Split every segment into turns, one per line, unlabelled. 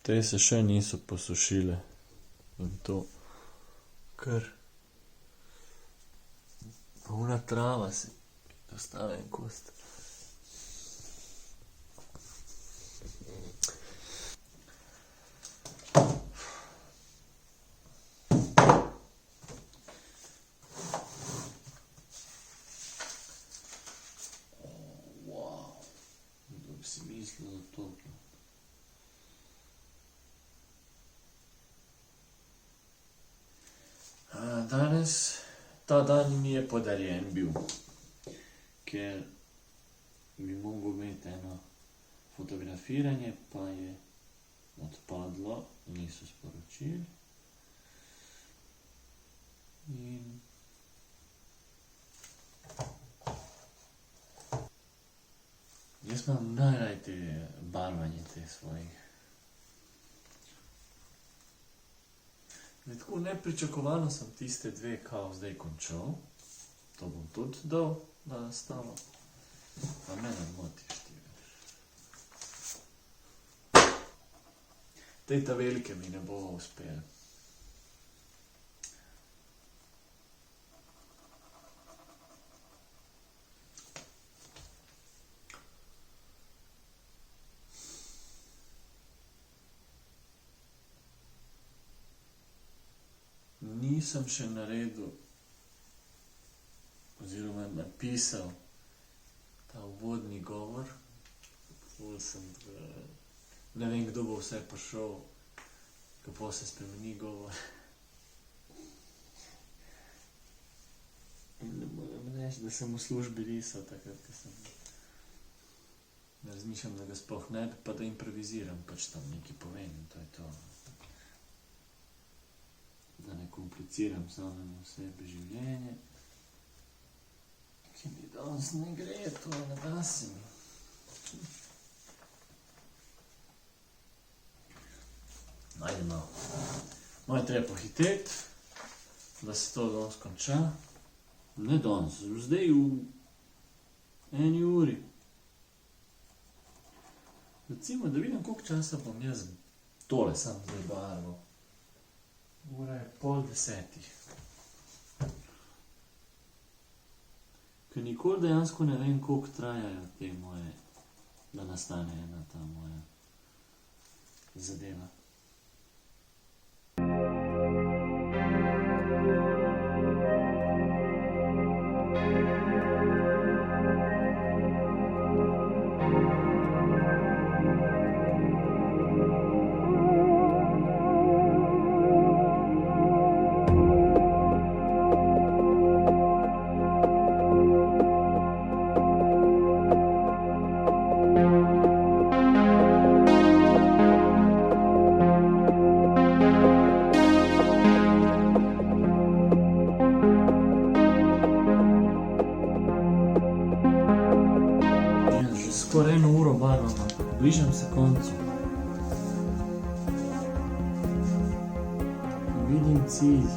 Te se še niso posušile in to kar ona trava se ostave en kost. Wow, kdo bi si mislil za to? Danes, ta dan mi je podarjen bil, ker bi mogel imeti eno fotografiranje, pa je odpadlo, niso sporočili. In jaz imam najraje te barvanje teh svojih. Tako nepričakovano sem tiste dve kao zdaj končal. To bom tudi dal na nastavo. Pa me ne motiš ti več. Tej ta velike mi ne bo uspel. Nisem še naredil oziroma napisal ta uvodni govor. Ne vem, kdo bo vse prišel, kako se spremeni govor. In ne moram reči, da sem v službi risal takrat, ko sem razmišljam, da ga sploh ne bi, pa da improviziram, pač tam nekaj povem in to je to. Da ne kompliciram samemu sebi življenje, ki mi danes ne gre, to ne da se mi. Ajde malo. Malo je treba pohiteti, da se to danes konča. Ne danes, zdaj v 1 uri. Recimo, da vidim, koliko časa bom jaz tole sam zdaj barval. Ura je 9:30. Ker nikoli dejansko ne vem, koliko trajajo te moje, da nastane ena ta moja zadeva. Skoraj 1 uro barvam, bližam se koncu. Vidim cilj.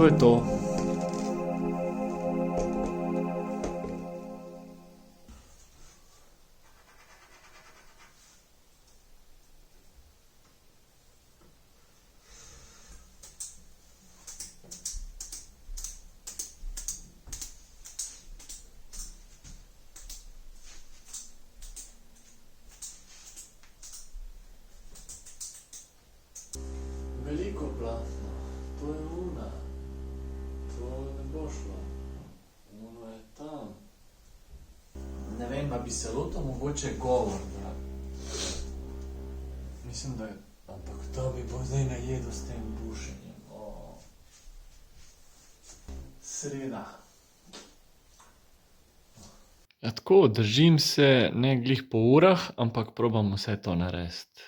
to je to. Veliko platno, to je una, to ne bo šlo, uno je tam. Ne vem, a bi se lotil mogoče govor, da. Mislim, da je, ampak to bi bo zdaj najedel s tem bušenjem. Sreda. Ja, tako, držim se ne glih po urah, ampak probam vse to narediti.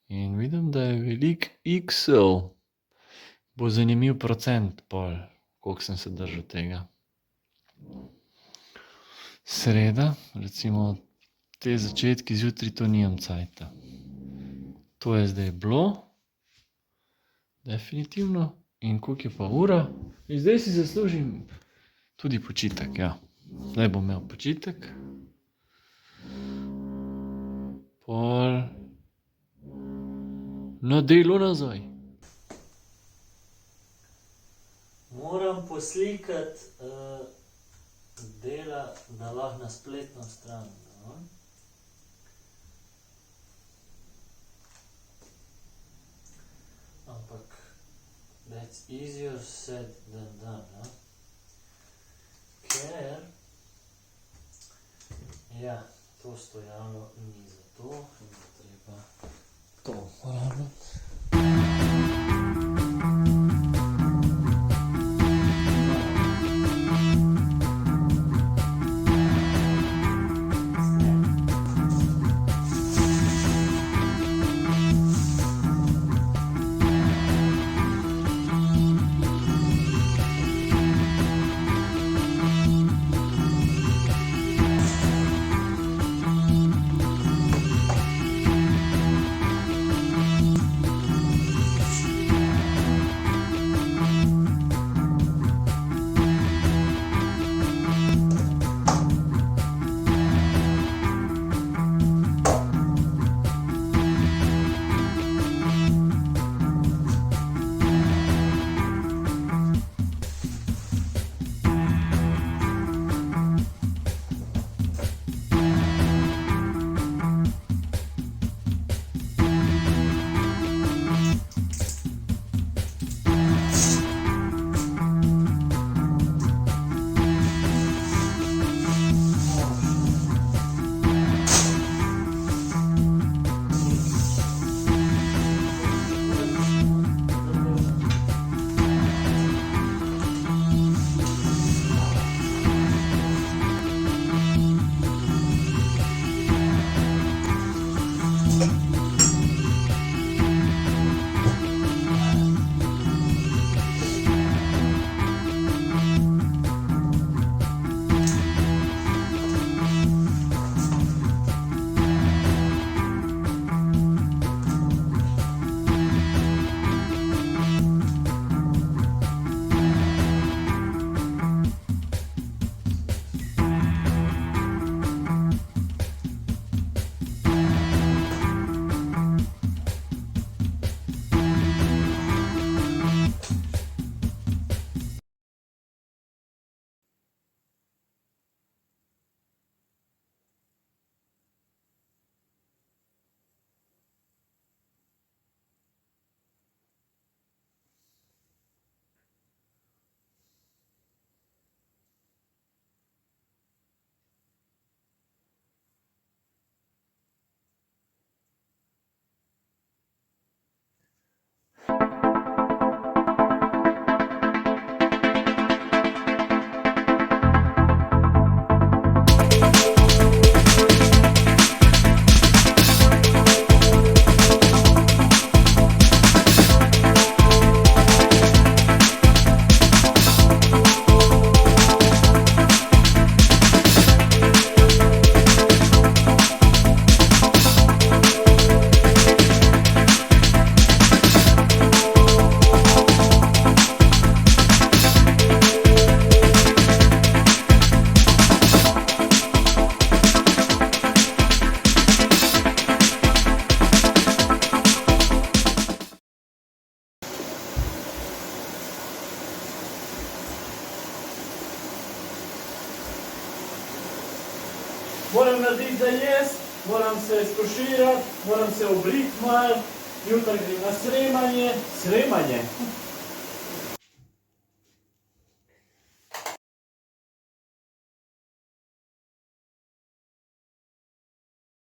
In vidim, da je velik XL. Bo zanimiv procent pol, koliko sem se držal tega. Sreda, recimo te začetki zjutraj, to nimam cajta. To je zdaj bilo. Definitivno. In koliko je pa ura? In zdaj si zaslužim tudi počitek, ja. Zdaj bom imel počitek. Pol na delu nazaj. Moram poslikati dela, da lahko na spletno stran. No? Ampak that's easier said than done. No? Ker ja, to stojalo ni za to, in bo treba to uporabljati. Moram narediti za jesti, moram se stuširati, moram se obriti malo, jutri grem na sremanje. Sremanje?